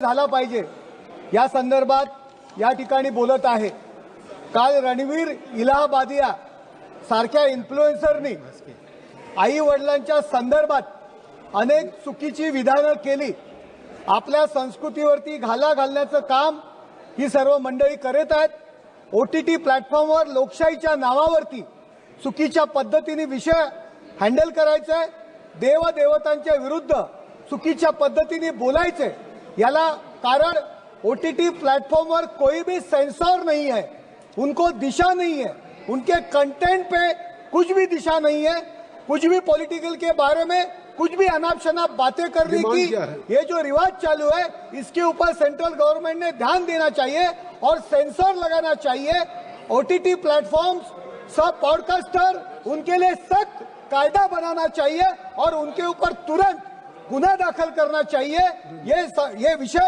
झाला पाहिजे या संदर्भात या ठिकाणी बोलत आहे। काल रणवीर इलाहाबादिया सारख्या इन्फ्लुएन्सरनी आई वडिलांच्या संदर्भात अनेक चुकीची विधानं केली। आपल्या संस्कृतीवरती घाला घालण्याचं काम ही सर्व मंडळी करत आहेत। OTT प्लॅटफॉर्मवर लोकशाहीच्या नावावरती चुकीच्या पद्धतीने विषय हँडल करायचा आहे। देवदेवतांच्या विरुद्ध चुकीच्या पद्धतीने बोलायचे याला कारण OTT प्लेटफॉर्म पर कोई भी सेंसर नहीं है, उनको दिशा नहीं है, उनके कंटेंट पे कुछ भी दिशा नहीं है। कुछ भी पॉलिटिकल के बारे में कुछ भी अनाप शनाप बातें करने की ये जो रिवाज चालू है इसके ऊपर सेंट्रल गवर्नमेंट ने ध्यान देना चाहिए और सेंसर लगाना चाहिए। OTT प्लेटफॉर्म्स सब पॉडकास्टर उनके लिए सख्त कायदा बनाना चाहिए और उनके ऊपर तुरंत गुना दाखिल करना चाहिए। ये विषय